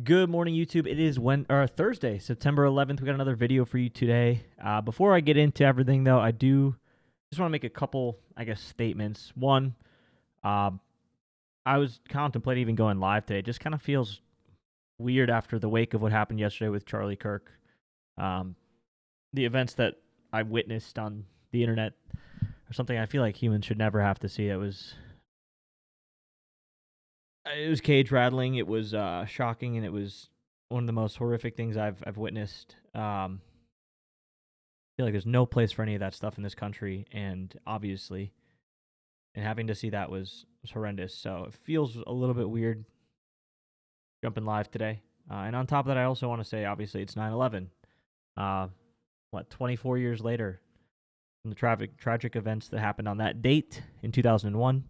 Good morning, YouTube. It is Thursday, September 11th. We got another video for you today. Before I get into everything, though, I do just want to make a couple, statements. One, uh, I was contemplating even going live today. It just kind of feels weird after the wake of what happened yesterday with Charlie Kirk. The events that I witnessed on the internet are something I feel like humans should never have to see. It was cage rattling. It was shocking, and it was one of the most horrific things I've witnessed. I feel like there's no place for any of that stuff in this country, and obviously, and having to see that was horrendous. So it feels a little bit weird jumping live today. And on top of that, I also want to say, obviously, it's 9/11. 24 years later from the tragic events that happened on that date in 2001.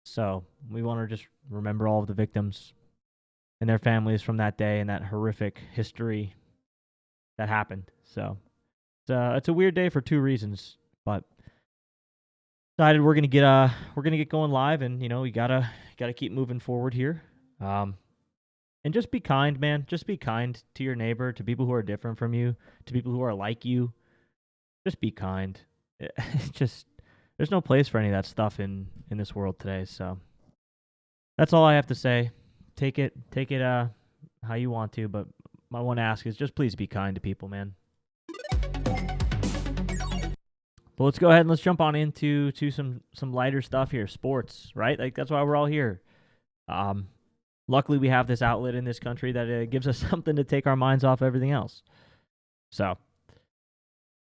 So we want to just remember all of the victims and their families from that day and that horrific history that happened. So it's a weird day for two reasons, but decided we're gonna get going live, and we gotta keep moving forward here. And just be kind, man. Just be kind to your neighbor, to people who are different from you, to people who are like you. Just be kind. There's no place for any of that stuff in this world today. So that's all I have to say. Take it how you want to, but my one ask is just please be kind to people, man. But let's go ahead and let's jump on into some lighter stuff here. Sports, right? Like that's why we're all here. Luckily, we have this outlet in this country that gives us something to take our minds off everything else. So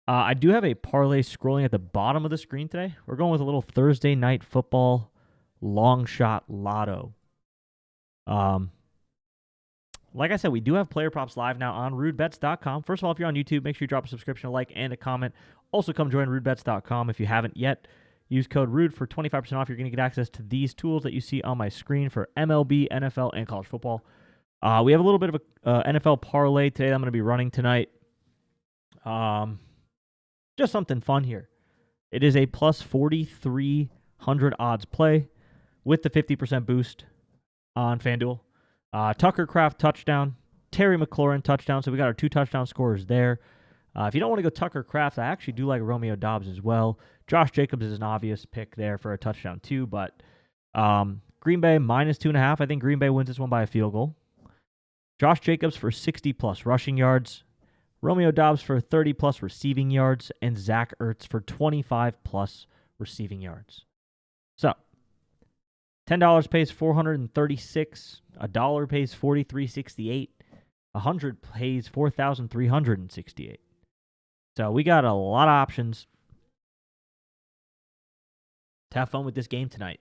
I do have a parlay scrolling at the bottom of the screen today. We're going with a little Thursday night football long shot lotto. Like I said, we do have player props live now on rudebets.com. First of all, if you're on YouTube, make sure you drop a subscription, a like, and a comment. Also, come join rudebets.com if you haven't yet. Use code RUDE for 25% off. You're going to get access to these tools that you see on my screen for MLB, NFL, and college football. We have a little bit of a NFL parlay today that I'm going to be running tonight. Just something fun here. It is a plus 4,300 odds play with the 50% boost on FanDuel. Tucker Kraft touchdown, Terry McLaurin touchdown. So we got our 2 touchdown scorers there. If you don't want to go Tucker Kraft, I actually do like Romeo Doubs as well. Josh Jacobs is an obvious pick there for a touchdown too, but Green Bay minus 2.5. I think Green Bay wins this one by a field goal. Josh Jacobs for 60+ rushing yards. Romeo Doubs for 30+ receiving yards, and Zach Ertz for 25+ receiving yards. So, $10 pays $436, $1 pays $43.68, $100 pays $4,368. So we got a lot of options to have fun with this game tonight.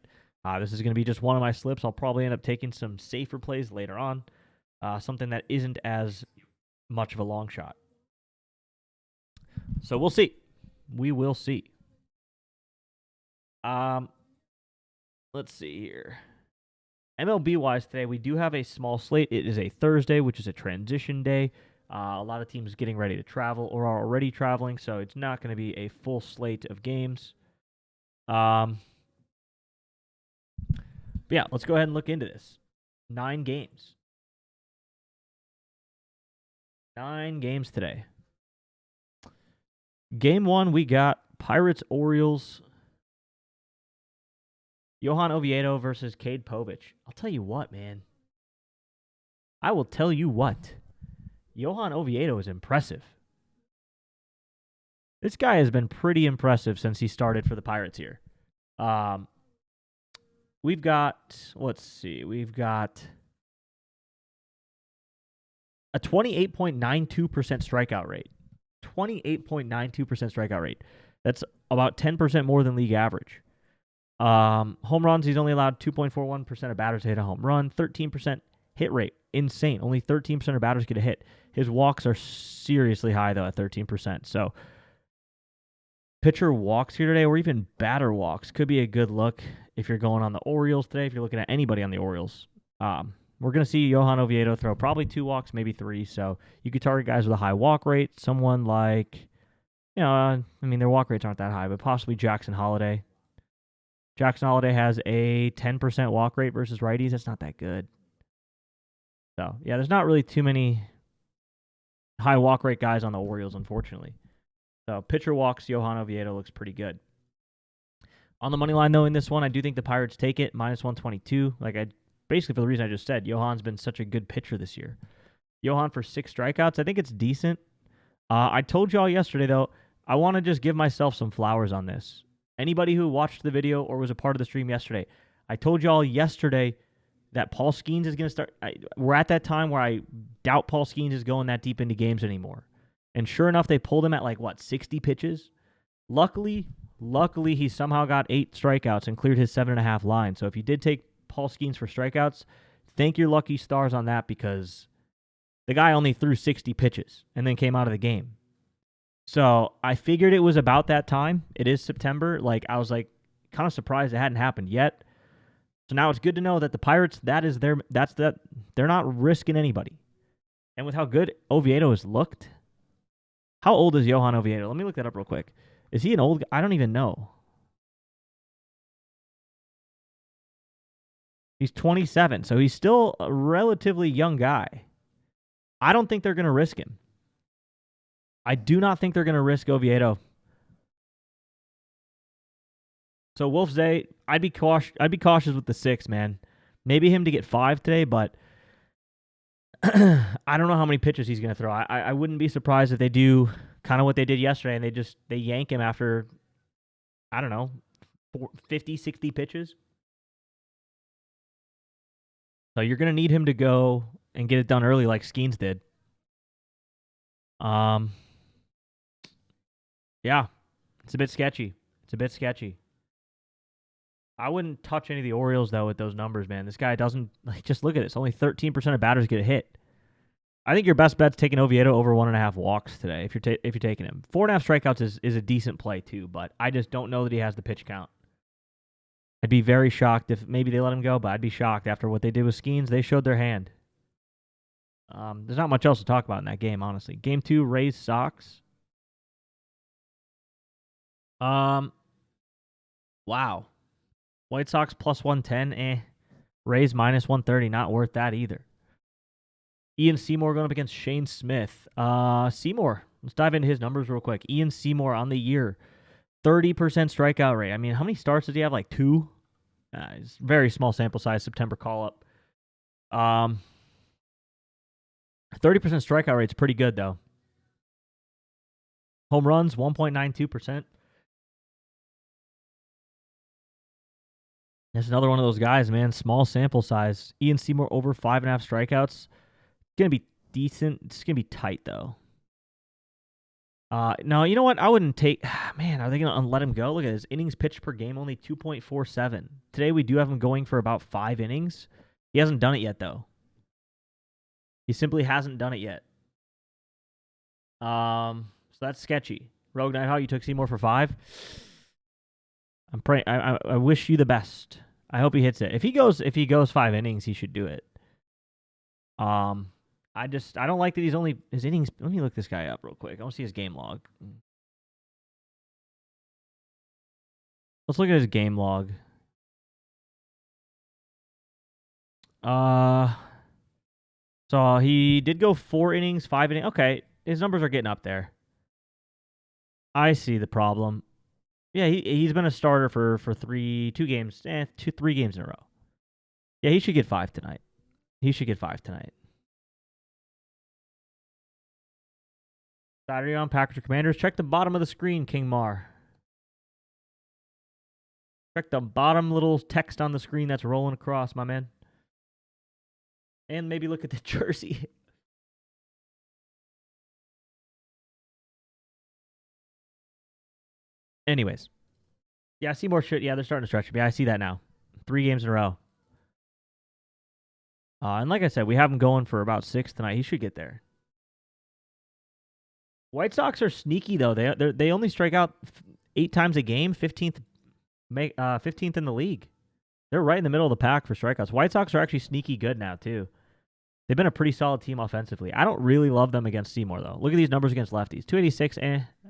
This is going to be just one of my slips. I'll probably end up taking some safer plays later on, something that isn't as much of a long shot. So we'll see. We will see. Let's see here. MLB-wise today, we do have a small slate. It is a Thursday, which is a transition day. A lot of teams getting ready to travel or are already traveling, so it's not going to be a full slate of games. But yeah, let's go ahead and look into this. 9 games. 9 games today. Game 1, we got Pirates-Orioles. Johan Oviedo versus Cade Povich. I'll tell you what, man. I will tell you what. Johan Oviedo is impressive. This guy has been pretty impressive since he started for the Pirates here. We've got a 28.92% strikeout rate. 28.92% strikeout rate. That's about 10% more than league average. Home runs, he's only allowed 2.41% of batters to hit a home run. 13% hit rate. Insane. Only 13% of batters get a hit. His walks are seriously high, though, at 13%. So, pitcher walks here today, or even batter walks, could be a good look if you're going on the Orioles today, if you're looking at anybody on the Orioles. We're going to see Johan Oviedo throw probably 2 walks, maybe 3. So, you could target guys with a high walk rate. Someone like, their walk rates aren't that high, but possibly Jackson Holiday. Jackson Holiday has a 10% walk rate versus righties. That's not that good. So, yeah, there's not really too many high walk rate guys on the Orioles, unfortunately. So, pitcher walks, Johan Oviedo looks pretty good. On the money line, though, in this one, I do think the Pirates take it, minus 122. Basically for the reason I just said, Johan's been such a good pitcher this year. Johan for 6 strikeouts, I think it's decent. I told y'all yesterday, though, I want to just give myself some flowers on this. Anybody who watched the video or was a part of the stream yesterday, I told y'all yesterday that Paul Skeens is going to start. We're at that time where I doubt Paul Skeens is going that deep into games anymore. And sure enough, they pulled him at 60 pitches. Luckily, he somehow got 8 strikeouts and cleared his 7.5 line. So if you did take Paul Skeens for strikeouts, thank your lucky stars on that, because the guy only threw 60 pitches and then came out of the game. So I figured it was about that time. It is September. I was kind of surprised it hadn't happened yet. So now it's good to know that the Pirates, they're not risking anybody. And with how good Oviedo has looked, how old is Johan Oviedo? Let me look that up real quick. Is he an old guy? I don't even know. He's 27, so he's still a relatively young guy. I don't think they're going to risk him. I do not think they're going to risk Oviedo. So Wolf's Day, I'd be cautious with the 6, man. Maybe him to get 5 today, but I don't know how many pitches he's going to throw. I wouldn't be surprised if they do kind of what they did yesterday and they yank him after, I don't know, 50, 60 pitches. So you're going to need him to go and get it done early like Skeens did. Yeah, it's a bit sketchy. I wouldn't touch any of the Orioles, though, with those numbers, man. This guy doesn't, just look at this. Only 13% of batters get a hit. I think your best bet's taking Oviedo over 1.5 walks today if you're taking him. 4.5 strikeouts is a decent play, too, but I just don't know that he has the pitch count. I'd be very shocked if maybe they let him go, but I'd be shocked after what they did with Skeens. They showed their hand. There's not much else to talk about in that game, honestly. Game 2, Rays Sox. Wow. White Sox plus 110, Rays minus 130, not worth that either. Ian Seymour going up against Shane Smith. Seymour, let's dive into his numbers real quick. Ian Seymour on the year, 30% strikeout rate. I mean, how many starts does he have? 2? It's very small sample size, September call-up. 30% strikeout rate is pretty good, though. Home runs, 1.92%. That's another one of those guys, man. Small sample size. Ian Seymour over 5.5 strikeouts. Going to be decent. It's going to be tight, though. No, you know what? I wouldn't take... Man, are they going to let him go? Look at his innings pitched per game, only 2.47. Today, we do have him going for about 5 innings. He hasn't done it yet, though. He simply hasn't done it yet. So that's sketchy. Rogue Nighthawk, you took Seymour for 5. I'm praying. I wish you the best. I hope he hits it. If he goes 5 innings, he should do it. I don't like that he's only his innings. Let me look this guy up real quick. I want to see his game log. Let's look at his game log. So he did go 4 innings, 5 innings. Okay, his numbers are getting up there. I see the problem. Yeah, he's been a starter for 3 games in a row. Yeah, he should get 5 tonight. Saturday on Packers or Commanders. Check the bottom of the screen, King Mar. Check the bottom little text on the screen that's rolling across, my man. And maybe look at the jersey. Anyways. Yeah, Seymour should. Yeah, they're starting to stretch him. Yeah, I see that now. 3 games in a row. And like I said, we have him going for about 6 tonight. He should get there. White Sox are sneaky, though. They only strike out 8 times a game, 15th in the league. They're right in the middle of the pack for strikeouts. White Sox are actually sneaky good now, too. They've been a pretty solid team offensively. I don't really love them against Seymour, though. Look at these numbers against lefties. 286,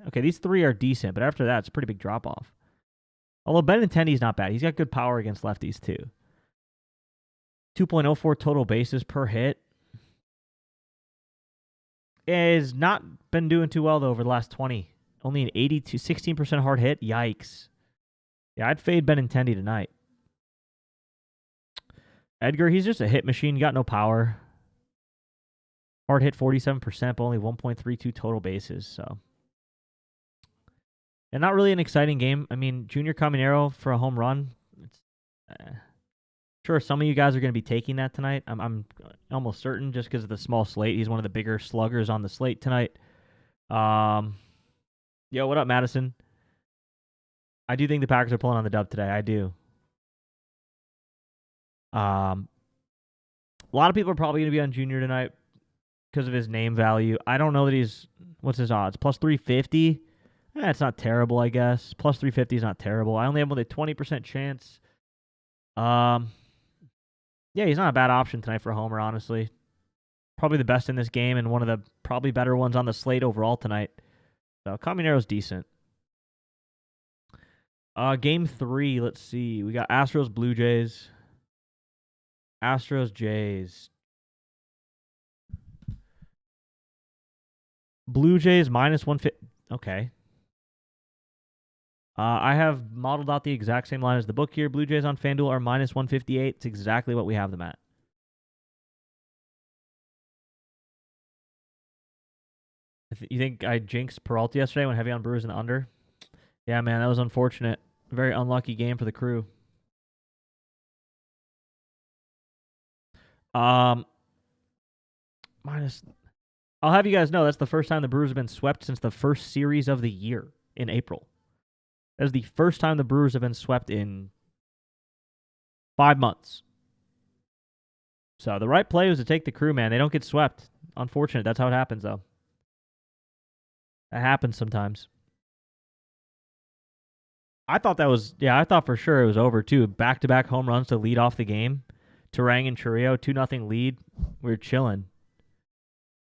Okay, these 3 are decent, but after that, it's a pretty big drop-off. Although Benintendi's not bad. He's got good power against lefties, too. 2.04 total bases per hit. Has not been doing too well, though, over the last 20. Only an 16% hard hit. Yikes. Yeah, I'd fade Benintendi tonight. Edgar, he's just a hit machine. Got no power. Hard hit 47%, but only 1.32 total bases. So, and not really an exciting game. I mean, Junior Caminero for a home run. It's, sure, some of you guys are going to be taking that tonight. I'm almost certain just because of the small slate. He's one of the bigger sluggers on the slate tonight. Yo, what up, Madison? I do think the Packers are pulling on the dub today. I do. A lot of people are probably going to be on Junior tonight because of his name value. I don't know that he's, what's his odds? Plus 350? It's not terrible, I guess. Plus 350 is not terrible. I only have with a 20% chance. Yeah, he's not a bad option tonight for a homer, honestly. Probably the best in this game and one of the probably better ones on the slate overall tonight. So Caminero's decent. Game 3, let's see. We got Astros, Blue Jays. Astros, Jays. Blue Jays minus 150. Okay. I have modeled out the exact same line as the book here. Blue Jays on FanDuel are minus 158. It's exactly what we have them at. You think I jinxed Peralta yesterday when heavy on Brewers and the under? Yeah, man, that was unfortunate. Very unlucky game for the crew. Minus. I'll have you guys know that's the first time the Brewers have been swept since the first series of the year in April. That is the first time the Brewers have been swept in 5 months. So the right play was to take the crew, man. They don't get swept. Unfortunate. That's how it happens, though. That happens sometimes. I thought I thought for sure it was over, too. Back-to-back home runs to lead off the game. Turang and Churio, 2-0 lead. We were chilling.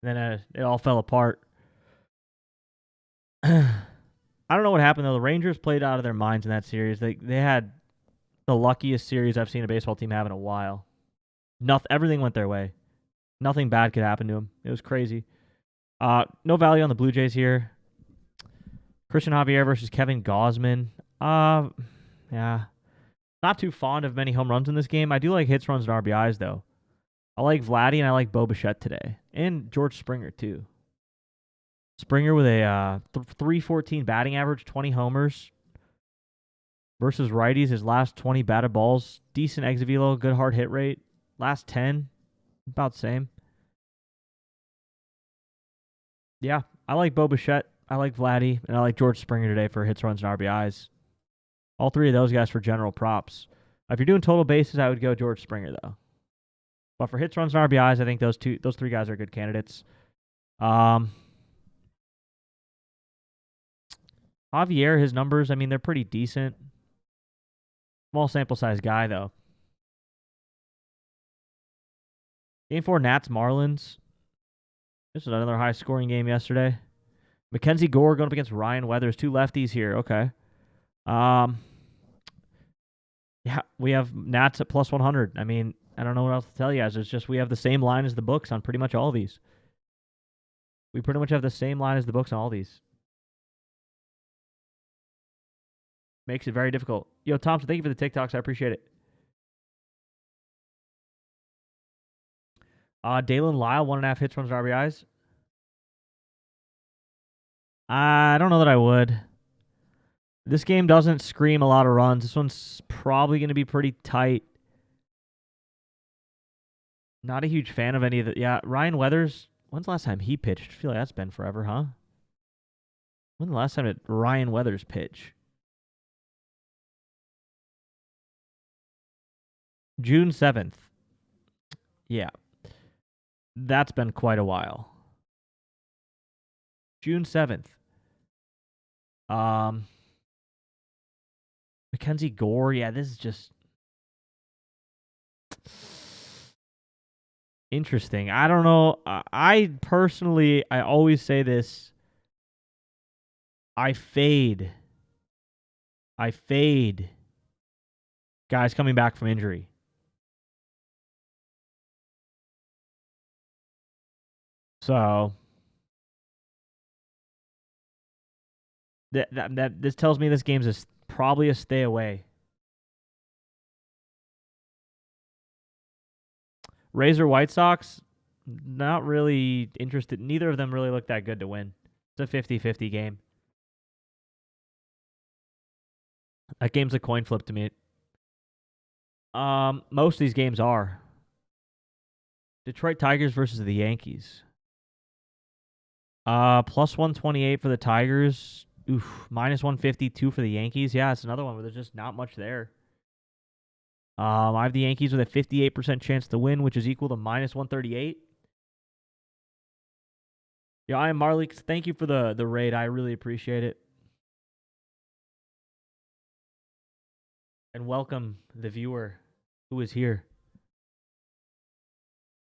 Then it all fell apart. I don't know what happened, though. The Rangers played out of their minds in that series. They had the luckiest series I've seen a baseball team have in a while. Everything went their way. Nothing bad could happen to them. It was crazy. No value on the Blue Jays here. Christian Javier versus Kevin Gausman. Yeah. Not too fond of many home runs in this game. I do like hits, runs, and RBIs, though. I like Vladdy, and I like Bo Bichette today. And George Springer, too. Springer with a 314 batting average, 20 homers. Versus righties, his last 20 batted balls. Decent exit velo, good hard hit rate. Last 10, about the same. Yeah, I like Bo Bichette. I like Vladdy, and I like George Springer today for hits, runs, and RBIs. All three of those guys for general props. If you're doing total bases, I would go George Springer, though. But for hits, runs, and RBIs, I think those three guys are good candidates. Javier, his numbers, I mean, they're pretty decent. Small sample size guy, though. Game 4, Nats, Marlins. This was another high-scoring game yesterday. Mackenzie Gore going up against Ryan Weathers. 2 lefties here. Okay. Yeah, we have Nats at plus 100. I mean, I don't know what else to tell you guys. It's just we have the same line as the books on pretty much all these. We pretty much have the same line as the books on all these. Makes it very difficult. Yo, Thompson, thank you for the TikToks. I appreciate it. Dalen Lyle, 1.5 hits, runs, RBIs. I don't know that I would. This game doesn't scream a lot of runs. This one's probably going to be pretty tight. Not a huge fan of any of the... Yeah, Ryan Weathers, when's the last time he pitched? I feel like that's been forever, huh? When's the last time did Ryan Weathers pitch? June 7th. Yeah. That's been quite a while. June 7th. Mackenzie Gore. Yeah, this is just interesting. I don't know. I personally, I always say this. I fade guys coming back from injury. So, This tells me this game's probably a stay away. Razor White Sox, not really interested. Neither of them really look that good to win. It's a 50-50 game. That game's a coin flip to me. Most of these games are. Detroit Tigers versus the Yankees. Plus 128 for the Tigers. Oof, minus 152 for the Yankees. Yeah, it's another one where there's just not much there. I have the Yankees with a 58% chance to win, which is equal to minus 138. Yeah, I am Marley. Thank you for the raid. I really appreciate it. And welcome the viewer who is here.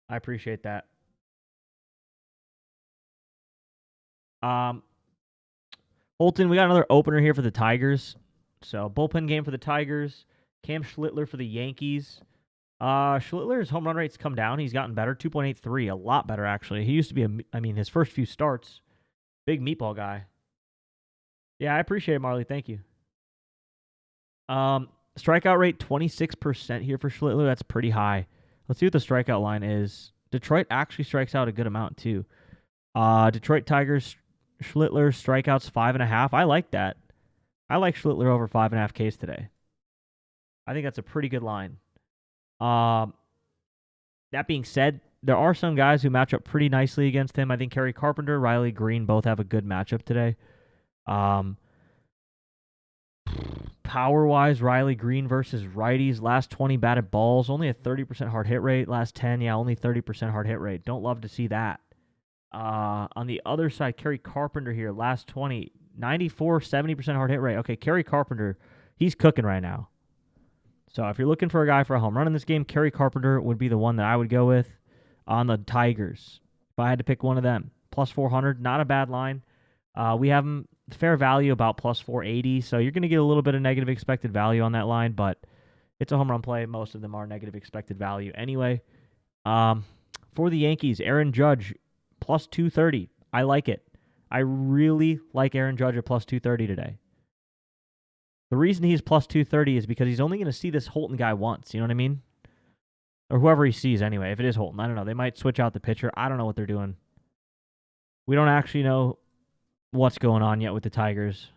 I appreciate that. Holton, we got another opener here for the Tigers. So bullpen game for the Tigers. Cam Schlittler for the Yankees. Schlittler's home run rate's come down. He's gotten better, 2.83, a lot better actually. He used to be his first few starts, big meatball guy. Yeah, I appreciate it, Marley. Thank you. Strikeout rate 26% here for Schlittler. That's pretty high. Let's see what the strikeout line is. Detroit actually strikes out a good amount too. Detroit Tigers, Schlittler strikeouts 5.5. I like that. I like Schlittler over 5.5 Ks today. I think that's a pretty good line. That being said, there are some guys who match up pretty nicely against him. I think Kerry Carpenter, Riley Green both have a good matchup today. Power-wise, Riley Green versus righties. Last 20 batted balls, only a 30% hard hit rate. Last 10, yeah, only 30% hard hit rate. Don't love to see that. On the other side, Kerry Carpenter here, last 20, 94, 70% hard hit rate. Okay, Kerry Carpenter, he's cooking right now. So if you're looking for a guy for a home run in this game, Kerry Carpenter would be the one that I would go with on the Tigers. If I had to pick one of them, plus 400, not a bad line. We have them fair value about plus 480, so you're going to get a little bit of negative expected value on that line, but it's a home run play. Most of them are negative expected value anyway. For the Yankees, Aaron Judge, plus 230. I like it. I really like Aaron Judge at plus 230 today. The reason he's plus 230 is because he's only going to see this Holton guy once. You know what I mean? Or whoever he sees anyway. If it is Holton, I don't know. They might switch out the pitcher. I don't know what they're doing. We don't actually know what's going on yet with the Tigers.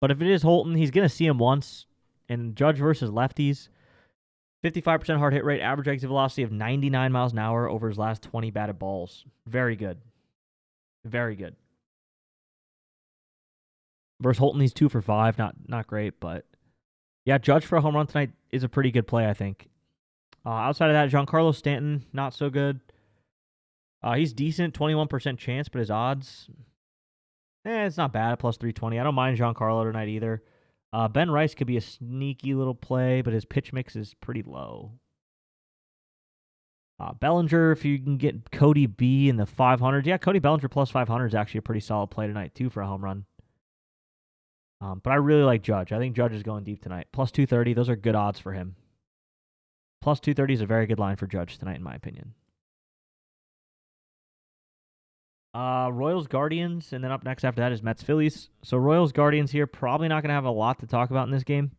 But if it is Holton, he's going to see him once. And Judge versus lefties, 55% hard hit rate, average exit velocity of 99 miles an hour over his last 20 batted balls. Very good. Very good. Versus Holton, he's 2 for 5. Not great, but yeah, Judge for a home run tonight is a pretty good play, I think. Outside of that, Giancarlo Stanton, not so good. He's decent, 21% chance, but his odds, it's not bad at plus 320. I don't mind Giancarlo tonight either. Ben Rice could be a sneaky little play, but his pitch mix is pretty low. Bellinger, if you can get Cody B in the 500s. Yeah, Cody Bellinger plus 500 is actually a pretty solid play tonight, too, for a home run. But I really like Judge. I think Judge is going deep tonight. Plus 230, those are good odds for him. Plus 230 is a very good line for Judge tonight, in my opinion. Royals, Guardians, and then up next after that is Mets, Phillies. So Royals, Guardians here, probably not going to have a lot to talk about in this game.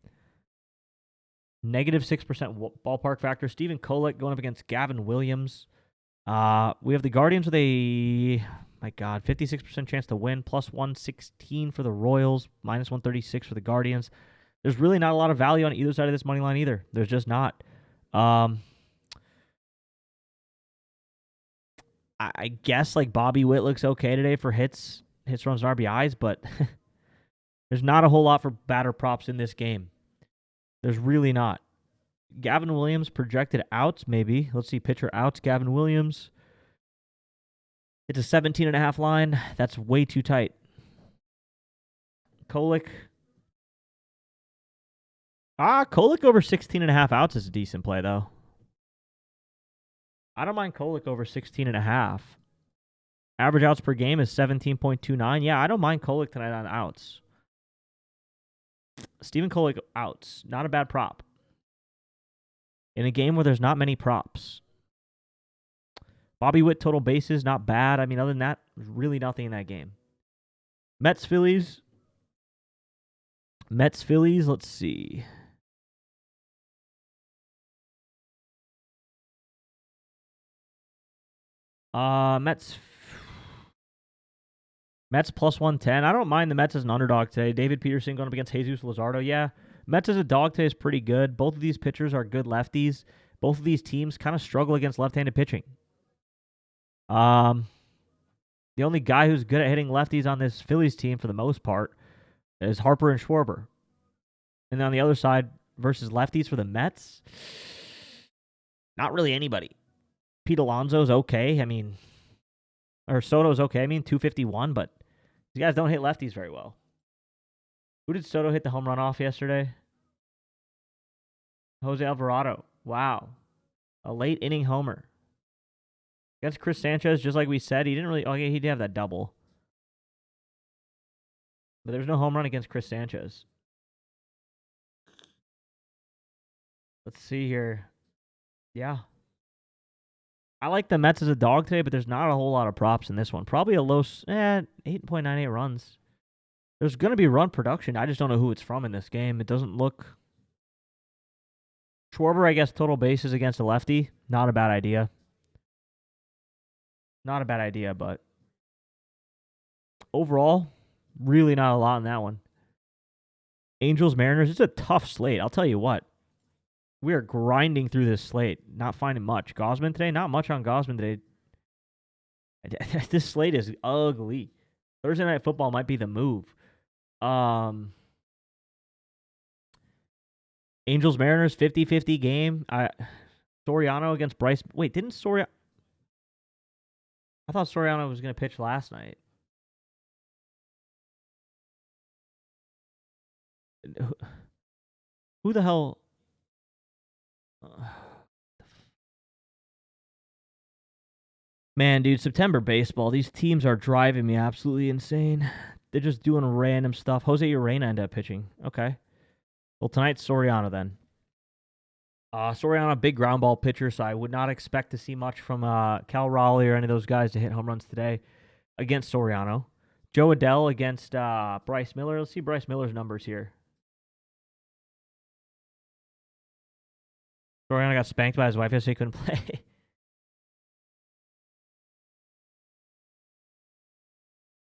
Negative 6% ballpark factor. Stephen Kolek going up against Gavin Williams. We have the Guardians with a, 56% chance to win. Plus 116 for the Royals. Minus 136 for the Guardians. There's really not a lot of value on either side of this money line either. There's just not. I guess like Bobby Witt looks okay today for hits, runs, and RBIs, but there's not a whole lot for batter props in this game. There's really not. Gavin Williams projected outs, maybe. Let's see, pitcher outs, Gavin Williams. It's a 17.5 line. That's way too tight. Kolek. Kolek over 16.5 outs is a decent play, though. I don't mind Kolek over 16.5. Average outs per game is 17.29. Yeah, I don't mind Kolek tonight on outs. Stephen Kolek outs. Not a bad prop. In a game where there's not many props. Bobby Witt total bases, not bad. I mean, other than that, really nothing in that game. Mets, Phillies. Let's see. Mets plus 110. I don't mind the Mets as an underdog today. David Peterson going up against Jesus Luzardo. Yeah, Mets as a dog today is pretty good. Both of these pitchers are good lefties. Both of these teams kind of struggle against left-handed pitching. The only guy who's good at hitting lefties on this Phillies team for the most part is Harper and Schwarber. And then on the other side versus lefties for the Mets, not really anybody. Pete Alonso's okay. I mean, or Soto's okay. I mean, 251, but these guys don't hit lefties very well. Who did Soto hit the home run off yesterday? Jose Alvarado. Wow. A late inning homer. Against Chris Sanchez, just like we said, he didn't really... Oh, yeah, he did have that double. But there's no home run against Chris Sanchez. Let's see here. Yeah. I like the Mets as a dog today, but there's not a whole lot of props in this one. Probably a low... 8.98 runs. There's going to be run production. I just don't know who it's from in this game. It doesn't look... Schwarber, I guess, total bases against a lefty. Not a bad idea. Not a bad idea, but overall, really not a lot in that one. Angels, Mariners, it's a tough slate. I'll tell you what. We are grinding through this slate, not finding much. Gausman today, not much on Gausman today. This slate is ugly. Thursday Night Football might be the move. Angels, Mariners, 50-50 game. Soriano against Bryce. Wait, didn't Soriano... I thought Soriano was going to pitch last night. Who the hell... Man, dude, September baseball, these teams are driving me absolutely insane. They're just doing random stuff. Jose Urena ended up pitching. Okay. Well, tonight's Soriano then. Soriano, big ground ball pitcher, so I would not expect to see much from Cal Raleigh or any of those guys to hit home runs today against Soriano. Joe Adell against Bryce Miller. Let's see Bryce Miller's numbers here. Soriano got spanked by his wife yesterday, he couldn't play.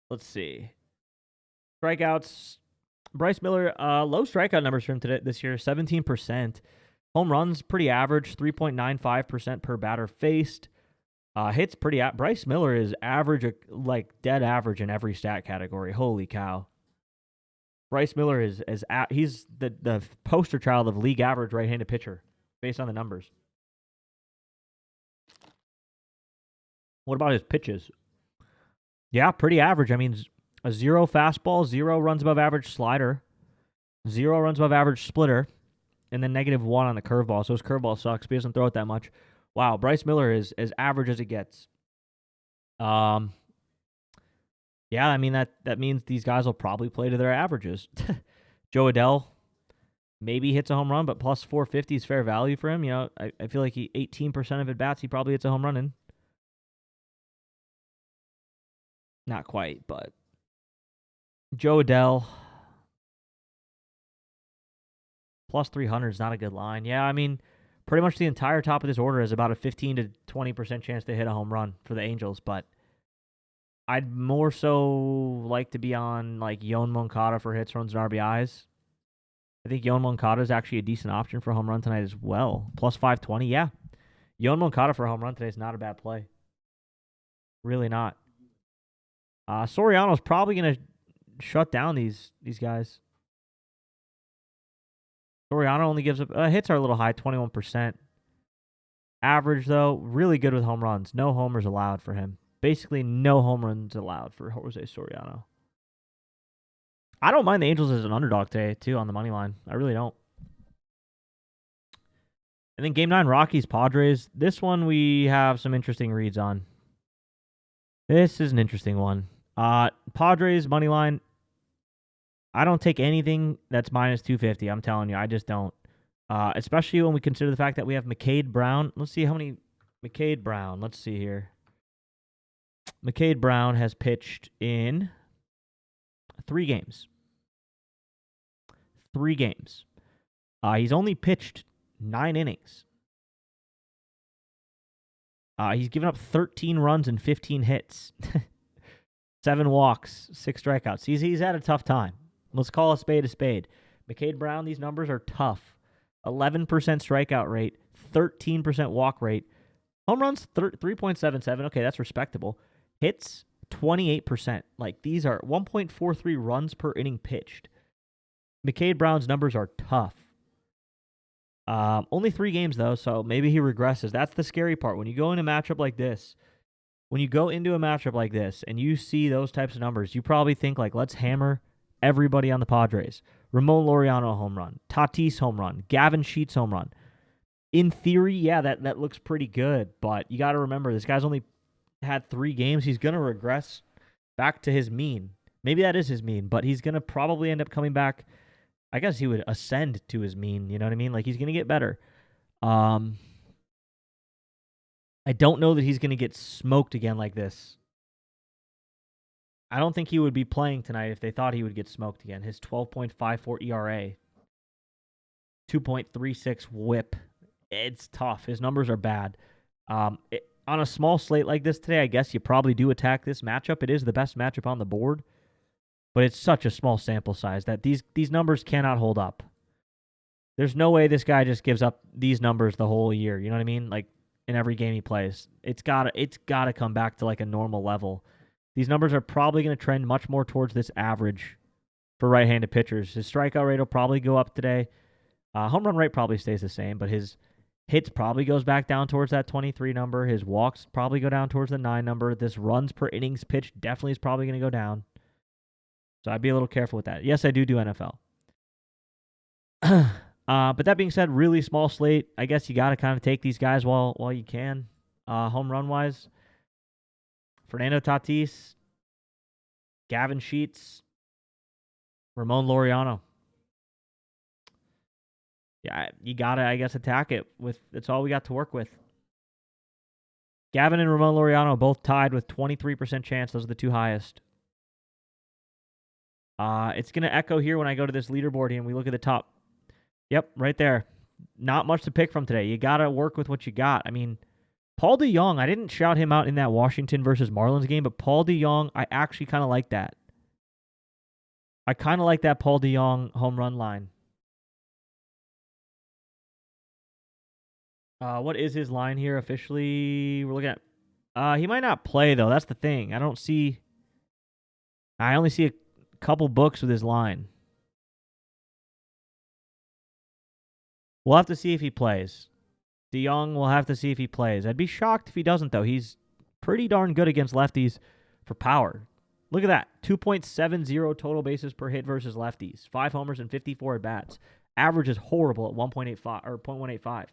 Let's see. Strikeouts. Bryce Miller, low strikeout numbers for him today this year, 17%. Home runs, pretty average, 3.95% per batter faced. Hits, pretty... Bryce Miller is average, like dead average in every stat category. Holy cow. Bryce Miller he's the poster child of league average right-handed pitcher, based on the numbers. What about his pitches? Yeah, pretty average. I mean, a 0 fastball, 0 runs above average slider, 0 runs above average splitter, and then -1 on the curveball. So his curveball sucks, but he doesn't throw it that much. Wow, Bryce Miller is as average as it gets. Yeah, I mean, that means these guys will probably play to their averages. Joe Adell maybe hits a home run, but plus 450 is fair value for him. You know, I feel like 18% of at-bats, he probably hits a home run in. Not quite, but Joe Adell plus 300 is not a good line. Yeah, I mean, pretty much the entire top of this order is about a 15 to 20% chance to hit a home run for the Angels, but I'd more so like to be on like Yoan Moncada for hits, runs, and RBIs. I think Yoan Moncada is actually a decent option for a home run tonight as well. Plus 520, yeah. Yoan Moncada for a home run today is not a bad play. Really not. Soriano's probably going to shut down these guys. Soriano only gives up... hits are a little high, 21%. Average, though, really good with home runs. No homers allowed for him. Basically, no home runs allowed for Jose Soriano. I don't mind the Angels as an underdog today, too, on the money line. I really don't. And then Game 9, Rockies, Padres. This one we have some interesting reads on. This is an interesting one. Padres, money line. I don't take anything that's minus 250. I'm telling you, I just don't. Especially when we consider the fact that we have McCade Brown. Let's see how many McCade Brown. Let's see here. McCade Brown has pitched in 3 games. 3 games. He's only pitched 9 innings. He's given up 13 runs and 15 hits. 7 walks, 6 strikeouts. He's had a tough time. Let's call a spade a spade. McCade Brown, these numbers are tough. 11% strikeout rate, 13% walk rate. Home runs, 3.77. Okay, that's respectable. Hits, 28%. Like, these are 1.43 runs per inning pitched. McCade Brown's numbers are tough. Only 3 games, though, so maybe he regresses. That's the scary part. When you go in a matchup like this, and you see those types of numbers, you probably think, like, let's hammer everybody on the Padres. Ramon Laureano home run. Tatis home run. Gavin Sheets home run. In theory, yeah, that looks pretty good, but you got to remember, this guy's only had 3 games. He's going to regress back to his mean. Maybe that is his mean, but he's going to probably end up coming back. I guess he would ascend to his mean, you know what I mean? Like, he's going to get better. I don't know that he's going to get smoked again like this. I don't think he would be playing tonight if they thought he would get smoked again. His 12.54 ERA, 2.36 whip. It's tough. His numbers are bad. On a small slate like this today, I guess you probably do attack this matchup. It is the best matchup on the board, but it's such a small sample size that these numbers cannot hold up. There's no way this guy just gives up these numbers the whole year. You know what I mean? Like, in every game he plays, it's gotta come back to like a normal level. These numbers are probably going to trend much more towards this average for right-handed pitchers. His strikeout rate will probably go up today. Home run rate probably stays the same, but his hits probably goes back down towards that 23 number. His walks probably go down towards the 9 number. This runs per innings pitched definitely is probably going to go down. So I'd be a little careful with that. Yes, I do NFL. But that being said, really small slate. I guess you got to kind of take these guys while you can. Home run-wise, Fernando Tatis, Gavin Sheets, Ramon Laureano. Yeah, you got to, I guess, attack it with. That's all we got to work with. Gavin and Ramon Laureano both tied with 23% chance. Those are the 2 highest. It's going to echo here when I go to this leaderboard here and we look at the top. Yep, right there. Not much to pick from today. You got to work with what you got. I mean, Paul DeJong, I didn't shout him out in that Washington versus Marlins game, but Paul DeJong, I actually kind of like that. I kind of like that Paul DeJong home run line. What is his line here officially? We're looking at. He might not play, though. That's the thing. I only see a couple books with his line. We'll have to see if he plays. DeJong, we'll have to see if he plays. I'd be shocked if he doesn't, though. He's pretty darn good against lefties for power. Look at that. 2.70 total bases per hit versus lefties. 5 homers and 54 at-bats. Average is horrible at 1.85 or 0.185.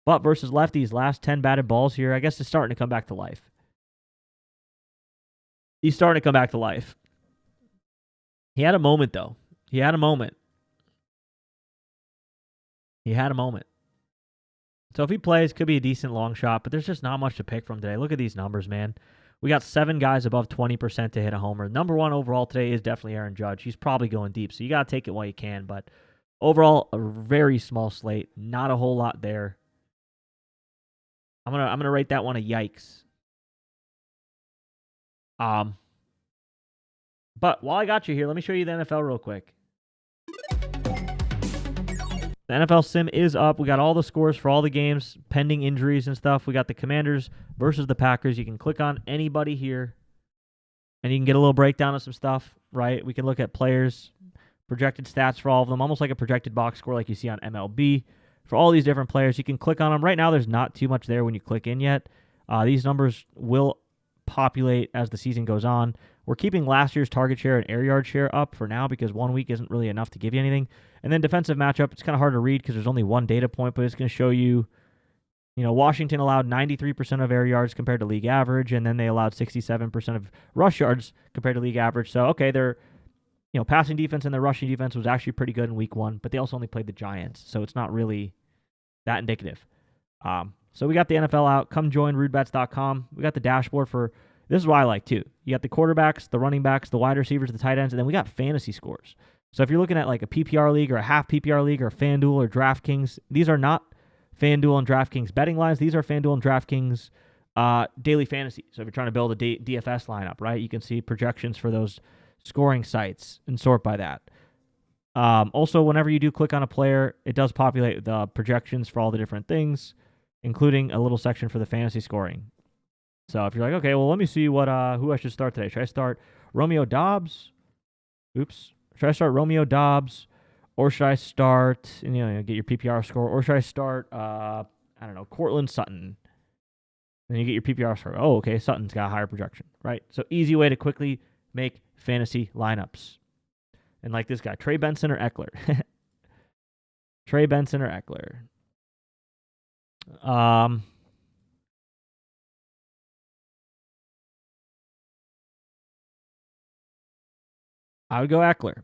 But versus lefties, last 10 batted balls here, I guess it's starting to come back to life. He's starting to come back to life. He had a moment, though. He had a moment. So if he plays, could be a decent long shot, but there's just not much to pick from today. Look at these numbers, man. We got 7 guys above 20% to hit a homer. Number 1 overall today is definitely Aaron Judge. He's probably going deep, so you got to take it while you can. But overall, a very small slate. Not a whole lot there. I'm gonna rate that one a yikes. But while I got you here, let me show you the NFL real quick. The NFL sim is up. We got all the scores for all the games, pending injuries and stuff. We got the Commanders versus the Packers. You can click on anybody here, and you can get a little breakdown of some stuff, right? We can look at players, projected stats for all of them, almost like a projected box score like you see on MLB. For all these different players, you can click on them. Right now, there's not too much there when you click in yet. These numbers will populate as the season goes on. We're keeping last year's target share and air yard share up for now because 1 week isn't really enough to give you anything. And then defensive matchup, it's kind of hard to read because there's only one data point, but it's going to show you, Washington allowed 93% of air yards compared to league average, and then they allowed 67% of rush yards compared to league average. So, okay, their passing defense and their rushing defense was actually pretty good in week 1, but they also only played the Giants, so it's not really that indicative. So we got the NFL out. Come join rudebets.com. We got the dashboard for This is what I like too. You got the quarterbacks, the running backs, the wide receivers, the tight ends, and then we got fantasy scores. So if you're looking at like a PPR league or a half PPR league or FanDuel or DraftKings, these are not FanDuel and DraftKings betting lines. These are FanDuel and DraftKings daily fantasy. So if you're trying to build a DFS lineup, right, you can see projections for those scoring sites and sort by that. Also, whenever you do click on a player, it does populate the projections for all the different things, including a little section for the fantasy scoring. So if you're like, okay, well, let me see what who I should start today. Should I start Romeo Dobbs? Should I start Romeo Dobbs, or should I start, get your PPR score, or should I start, Cortland Sutton? Then you get your PPR score. Oh, okay, Sutton's got a higher projection, right? So easy way to quickly make fantasy lineups. And like this guy, Trey Benson or Eckler? Trey Benson or Eckler? I would go Eckler.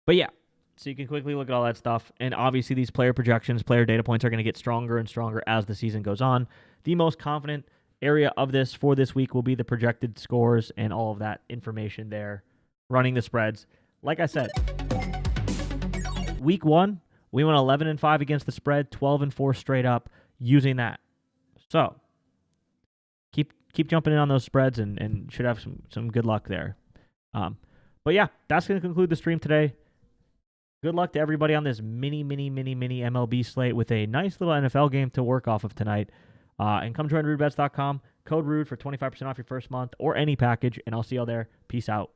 But yeah, so you can quickly look at all that stuff. And obviously these player projections, player data points are going to get stronger and stronger as the season goes on. The most confident area of this for this week will be the projected scores and all of that information there, running the spreads. Like I said, week 1, we went 11-5 against the spread, 12-4 straight up using that. So keep jumping in on those spreads and should have some good luck there. But yeah, that's going to conclude the stream today. Good luck to everybody on this mini MLB slate with a nice little NFL game to work off of tonight. And come join RudeBets.com. Code RUDE for 25% off your first month or any package. And I'll see y'all there. Peace out.